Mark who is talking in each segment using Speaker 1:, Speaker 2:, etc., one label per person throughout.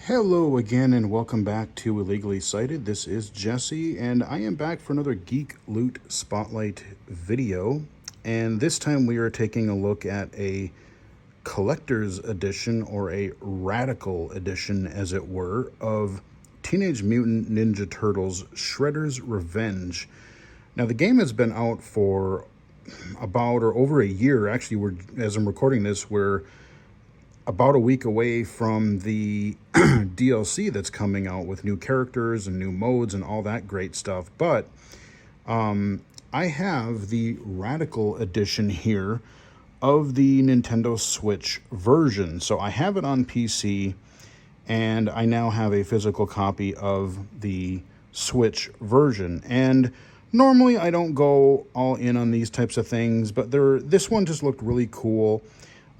Speaker 1: Hello again and welcome back to Illegally Cited. This is Jesse and I am back for another Geek Loot Spotlight video. And this time we are taking a look at a collector's edition, or a radical edition as it were, of Teenage Mutant Ninja Turtles Shredder's Revenge. Now the game has been out for about or over a year. Actually, as I'm recording this, we're about a week away from the DLC that's coming out with new characters and new modes and all that great stuff. But I have the Radical Edition here of the Nintendo Switch version. So I have it on PC, and I now have a physical copy of the Switch version. And normally I don't go all in on these types of things, but this one just looked really cool.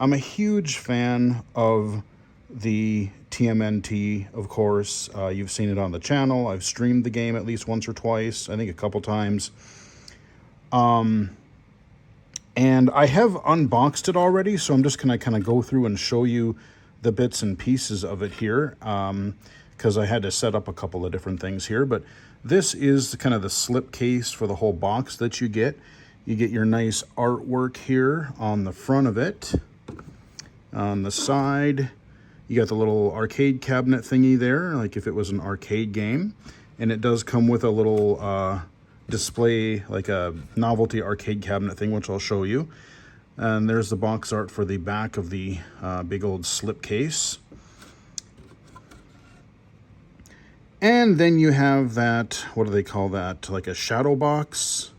Speaker 1: I'm a huge fan of the TMNT, of course. You've seen it on the channel. I've streamed the game at least once or twice, I think a couple times. And I have unboxed it already, so I'm just going to kind of go through and show you the bits and pieces of it here, because I had to set up a couple of different things here. But this is kind of the slip case for the whole box that you get. You get your nice artwork here on the front of it. On the side, you got the little arcade cabinet thingy there, like if it was an arcade game. And it does come with a little display, like a novelty arcade cabinet thing, which I'll show you. And there's the box art for the back of the big old slip case. And then you have that, what do they call that? Like a shadow box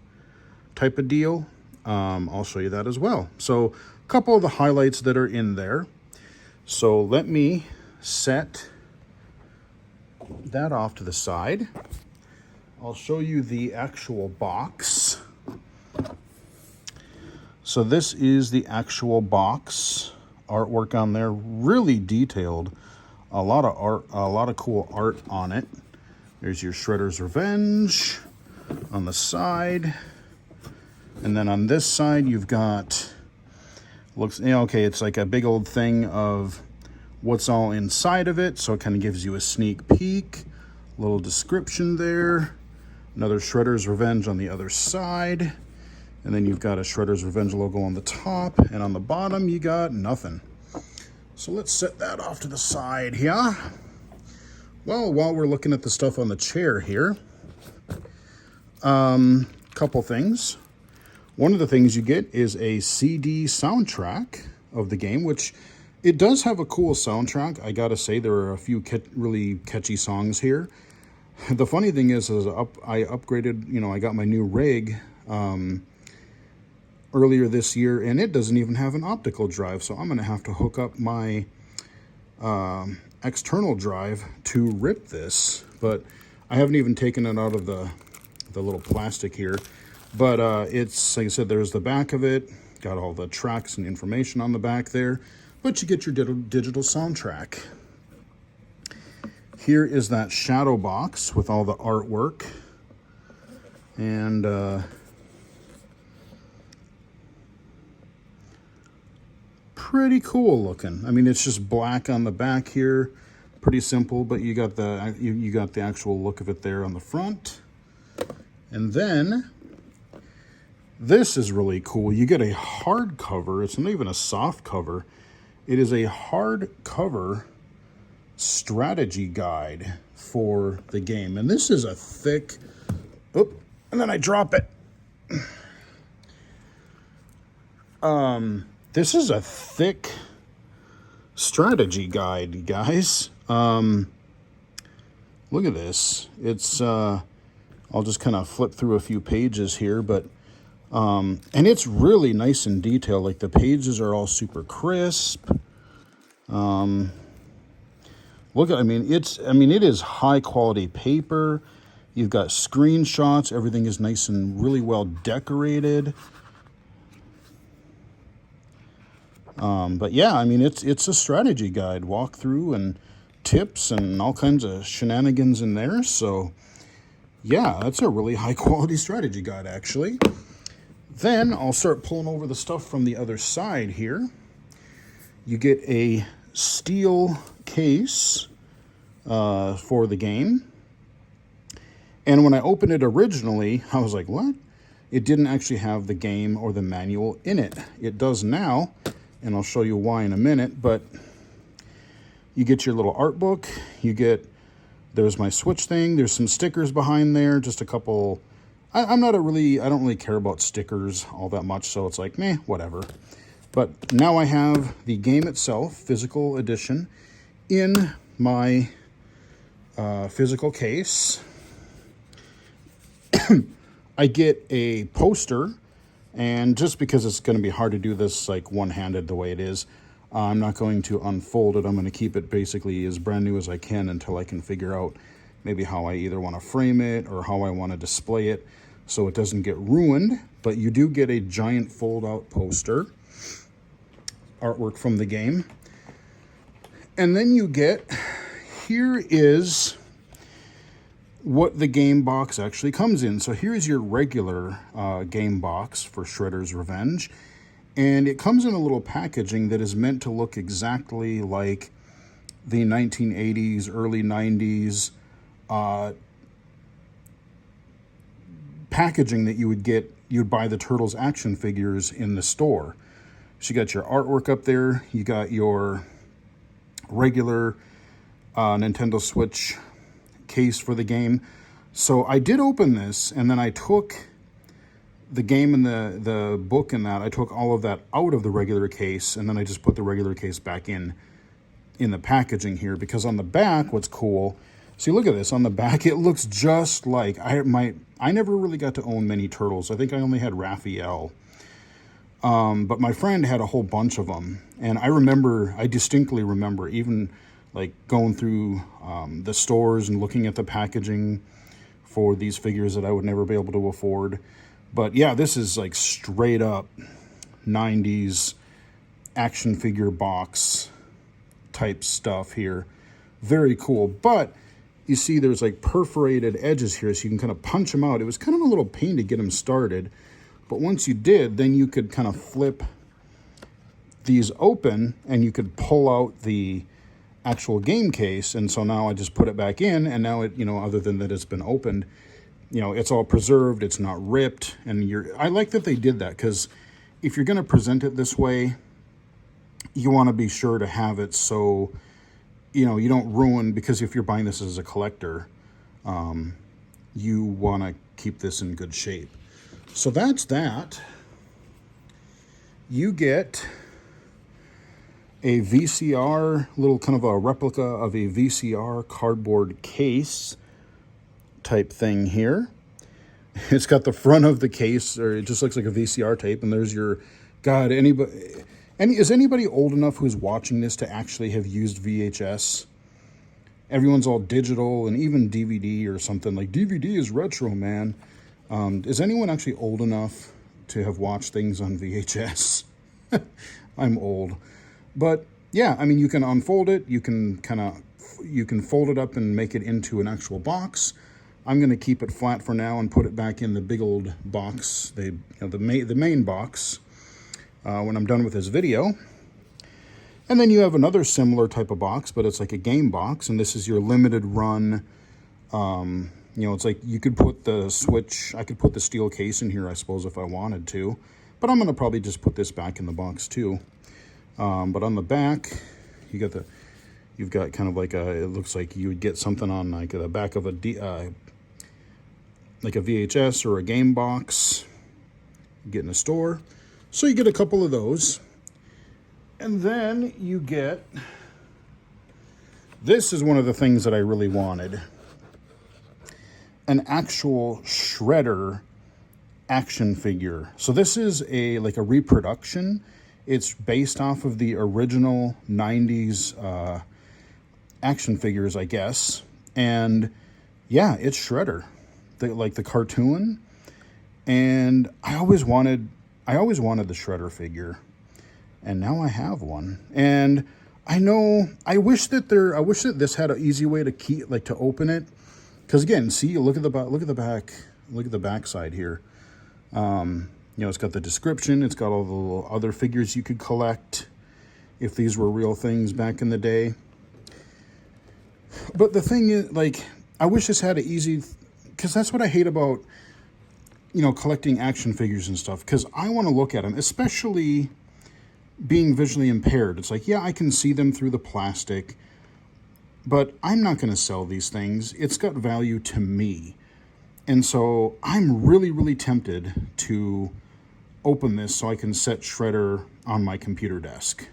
Speaker 1: type of deal. I'll show you that as well. So a couple of the highlights that are in there. So let me set that off to the side. I'll show you the actual box. So this is the actual box. Artwork on there, really detailed. A lot of art, a lot of cool art on it. There's your Shredder's Revenge on the side. And then on this side, you've got, okay, it's like a big old thing of what's all inside of it. So it kind of gives you a sneak peek, a little description there. Another Shredder's Revenge on the other side. And then you've got a Shredder's Revenge logo on the top. And on the bottom, you got nothing. So let's set that off to the side here. Well, while we're looking at the stuff on the chair here, couple things. One of the things you get is a CD soundtrack of the game, which it does have a cool soundtrack. I gotta say, there are a few really catchy songs here. The funny thing is I upgraded, I got my new rig earlier this year, and it doesn't even have an optical drive, so I'm gonna have to hook up my external drive to rip this. But I haven't even taken it out of the little plastic here. But it's, like I said, there's the back of it. Got all the tracks and information on the back there. But you get your digital soundtrack. Here is that shadow box with all the artwork. And pretty cool looking. I mean, it's just black on the back here. Pretty simple, but you got the actual look of it there on the front. And then this is really cool. You get a hardcover. It's not even a soft cover. It is a hardcover strategy guide for the game. And this is a thick, and then I drop it. This is a thick strategy guide, guys. Look at this. It's, I'll just kind of flip through a few pages here, but and it's really nice and detailed. Like, the pages are all super crisp. Look at, it is high quality paper. You've got screenshots. Everything is nice and really well decorated. But yeah, it's a strategy guide, walkthrough and tips and all kinds of shenanigans in there. So yeah, that's a really high quality strategy guide, actually. Then I'll start pulling over the stuff from the other side here. You get a steel case for the game. And when I opened it originally, I was like, what? It didn't actually have the game or the manual in it. It does now, and I'll show you why in a minute, but you get your little art book, there's my Switch thing, there's some stickers behind there, just a couple. I don't really care about stickers all that much, so it's like, meh, whatever. But now I have the game itself, physical edition, in my physical case. I get a poster, and just because it's going to be hard to do this like one-handed the way it is, I'm not going to unfold it. I'm going to keep it basically as brand new as I can until I can figure out maybe how I either want to frame it or how I want to display it so it doesn't get ruined. But you do get a giant fold-out poster, artwork from the game. And then you get, here is what the game box actually comes in. So here's your regular game box for Shredder's Revenge. And it comes in a little packaging that is meant to look exactly like the 1980s, early 90s packaging that you'd buy the Turtles action figures in the store. So you got your artwork up there, you got your regular Nintendo Switch case for the game. So I did open this, and then I took the game and the book and that, I took all of that out of the regular case, and then I just put the regular case back in the packaging here, because on the back, what's cool, see, look at this, on the back, it looks just like, I never really got to own many Turtles. I think I only had Raphael. But my friend had a whole bunch of them, and I distinctly remember even like going through the stores and looking at the packaging for these figures that I would never be able to afford. But yeah, this is like straight up 90s action figure box type stuff here. Very cool. But you see there's like perforated edges here, so you can kind of punch them out. It was kind of a little pain to get them started. But once you did, then you could kind of flip these open and you could pull out the actual game case. And so now I just put it back in, and now it, other than that it's been opened, it's all preserved, it's not ripped. And I like that they did that, because if you're going to present it this way, you want to be sure to have it so, you don't ruin, because if you're buying this as a collector, you want to keep this in good shape. So that's that. You get a VCR, little kind of a replica of a VCR cardboard case type thing here. It's got the front of the case, or it just looks like a VCR tape, and there's your, God, is anybody old enough who's watching this to actually have used VHS? Everyone's all digital, and even DVD or something. Like, DVD is retro, man. Is anyone actually old enough to have watched things on VHS? I'm old. But yeah, I mean, you can unfold it. You can fold it up and make it into an actual box. I'm going to keep it flat for now and put it back in the big old box, the main box, when I'm done with this video. And then you have another similar type of box, but it's like a game box, and this is your limited run. It's like you could put the Switch, I could put the steel case in here, I suppose, if I wanted to. But I'm going to probably just put this back in the box too. But on the back, you've got kind of like it looks like you would get something on like the back of like a VHS or a game box you get in a store. So you get a couple of those. And then you get, this is one of the things that I really wanted. An actual Shredder action figure. So this is like a reproduction. It's based off of the original 90s action figures, I guess. And yeah, it's Shredder, like the cartoon. And I always wanted the Shredder figure, and now I have one. And I wish that this had an easy way to to open it. Because again, see, look at the back side here. It's got the description. It's got all the little other figures you could collect if these were real things back in the day. But the thing is, like, I wish this had an easy, because that's what I hate about, collecting action figures and stuff, because I want to look at them, especially being visually impaired. It's like, yeah, I can see them through the plastic, but I'm not going to sell these things. It's got value to me. And so I'm really, really tempted to open this so I can set Shredder on my computer desk.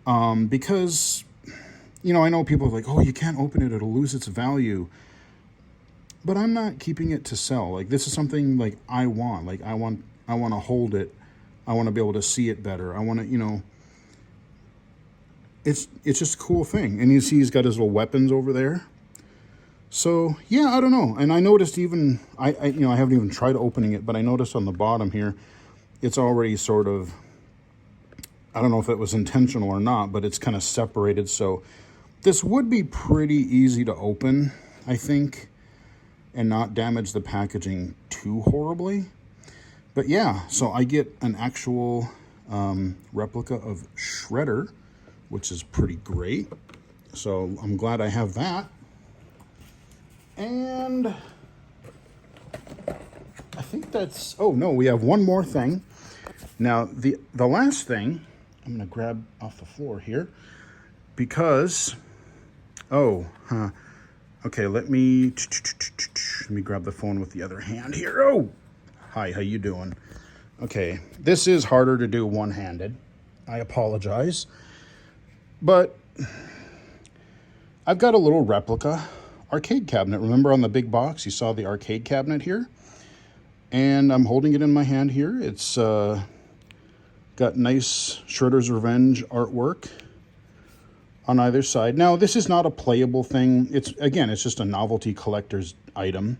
Speaker 1: Because, I know people are like, oh, you can't open it, it'll lose its value. But I'm not keeping it to sell. Like, this is something like I want. Like, I want to hold it. I want to be able to see it better. I want to, it's just a cool thing. And you see he's got his little weapons over there. So, yeah, I don't know. And I noticed even, I haven't even tried opening it, but I noticed on the bottom here, it's already sort of, I don't know if it was intentional or not, but it's kind of separated. So this would be pretty easy to open, I think, and not damage the packaging too horribly. But yeah, so I get an actual replica of Shredder, which is pretty great. So I'm glad I have that. And I think that's, oh no, we have one more thing. Now, the last thing, I'm going to grab off the floor here, because, okay, let me grab the phone with the other hand here. Oh, hi, how you doing? Okay, this is harder to do one-handed. I apologize. But I've got a little replica arcade cabinet. Remember on the big box, you saw the arcade cabinet here? And I'm holding it in my hand here. It's got nice Shredder's Revenge artwork on either side. Now, this is not a playable thing. It's just a novelty collector's item.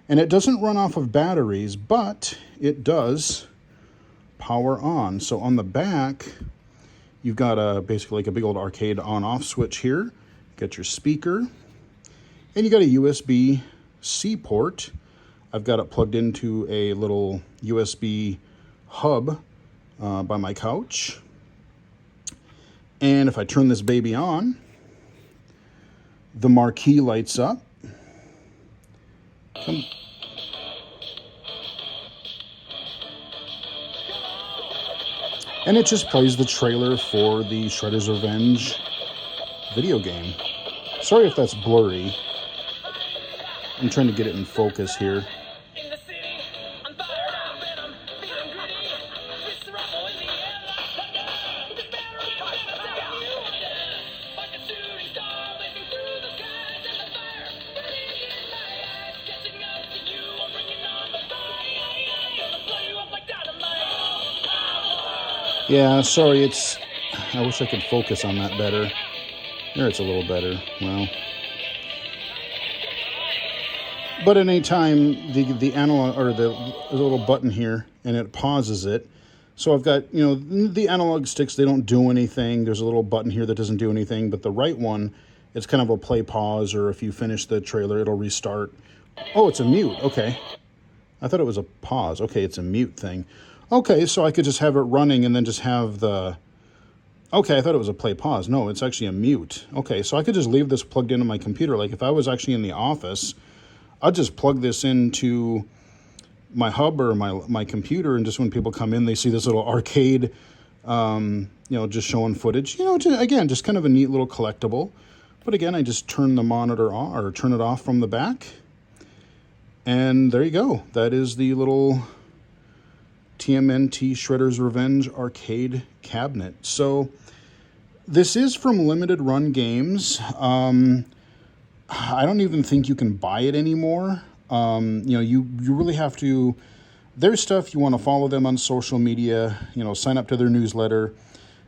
Speaker 1: And it doesn't run off of batteries, but it does power on. So on the back, you've got basically like a big old arcade on-off switch here. Got your speaker. And you got a USB-C port. I've got it plugged into a little USB hub by my couch. And if I turn this baby on, the marquee lights up. And it just plays the trailer for the Shredder's Revenge video game. Sorry if that's blurry. I'm trying to get it in focus here. Yeah, sorry, I wish I could focus on that better. There, it's a little better. Well, but at any time, the analog, or the little button here, and it pauses it. So I've got, the analog sticks, they don't do anything. There's a little button here that doesn't do anything, but the right one, it's kind of a play pause, or if you finish the trailer, it'll restart. Oh, it's a mute. Okay. I thought it was a pause. Okay, it's a mute thing. Okay, so I could just have it running and then just have the... Okay, I thought it was a play pause. No, it's actually a mute. Okay, so I could just leave this plugged into my computer. Like if I was actually in the office, I'd just plug this into my hub or my computer, and just when people come in, they see this little arcade, just showing footage. Again, just kind of a neat little collectible. But again, I just turn the monitor on, or turn it off from the back. And there you go. That is the little TMNT Shredder's Revenge arcade cabinet. So this is from Limited Run Games. I don't even think you can buy it anymore. You really have to, their stuff, you want to follow them on social media, sign up to their newsletter.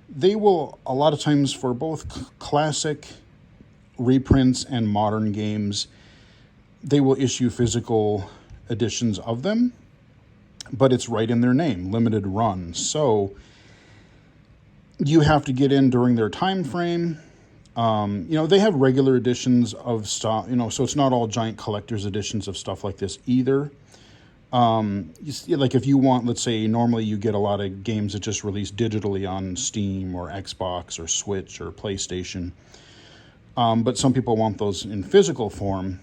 Speaker 1: They will, a lot of times for both classic reprints and modern games, they will issue physical editions of them, but it's right in their name, Limited Run. So you have to get in during their time frame. They have regular editions of stuff, so it's not all giant collector's editions of stuff like this either. Like if you want, let's say, normally you get a lot of games that just release digitally on Steam or Xbox or Switch or PlayStation. But some people want those in physical form,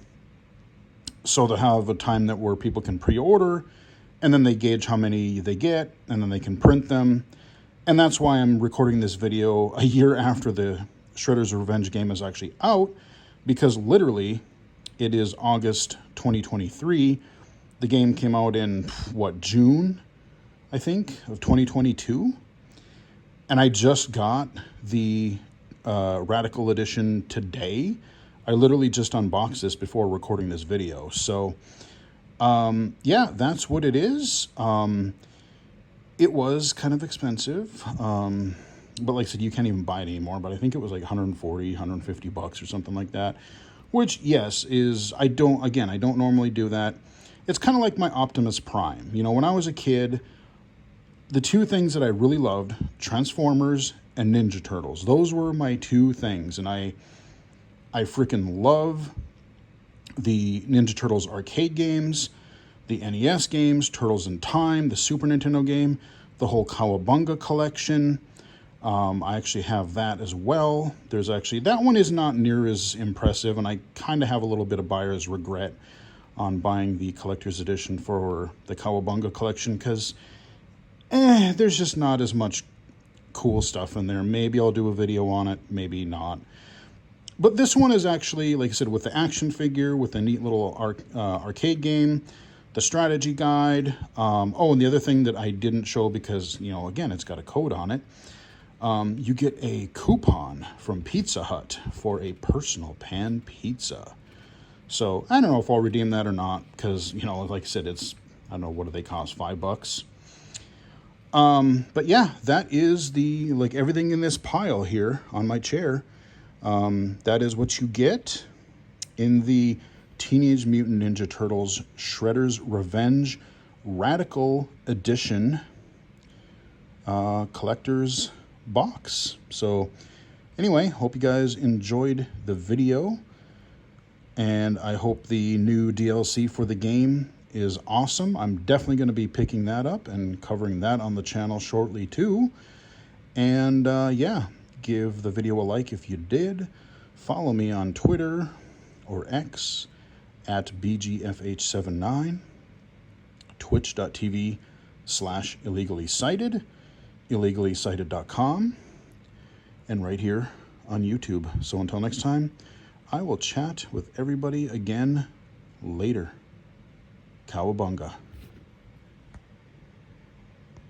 Speaker 1: so they'll have a time that where people can pre-order, and then they gauge how many they get, and then they can print them. And that's why I'm recording this video a year after the Shredder's Revenge game is actually out, because literally it is August 2023. The game came out in, what, June, I think, of 2022? And I just got the Radical Edition today. I literally just unboxed this before recording this video. So, yeah, that's what it is. It was kind of expensive. But like I said, you can't even buy it anymore. But I think it was like 140, 150 bucks or something like that. Which, yes, is, I don't normally do that. It's kind of like my Optimus Prime. You know, when I was a kid, the two things that I really loved, Transformers and Ninja Turtles. Those were my two things. And I freaking love the Ninja Turtles arcade games, the NES games, Turtles in Time, the Super Nintendo game, the whole Cowabunga collection. I actually have that as well. There's actually, that one is not near as impressive, and I kind of have a little bit of buyer's regret on buying the collector's edition for the Cowabunga collection, because there's just not as much cool stuff in there. Maybe I'll do a video on it, maybe not. But this one is actually, like I said, with the action figure, with a neat little arcade game, the strategy guide. Oh, and the other thing that I didn't show because, you know, again, it's got a code on it. You get a coupon from Pizza Hut for a personal pan pizza. So I don't know if I'll redeem that or not, because, you know, like I said, it's, I don't know, what do they cost, $5? But yeah, that is the, like, everything in this pile here on my chair. That is what you get in the Teenage Mutant Ninja Turtles Shredder's Revenge Radical Edition collector's box. So anyway, hope you guys enjoyed the video, and I hope the new DLC for the game is awesome. I'm definitely going to be picking that up and covering that on the channel shortly too. And yeah, give the video a like if you did. Follow me on Twitter or X at BGFH79, twitch.tv/illegally-cited, illegally-cited.com, and right here on YouTube. So until next time, I will chat with everybody again later. Cowabunga.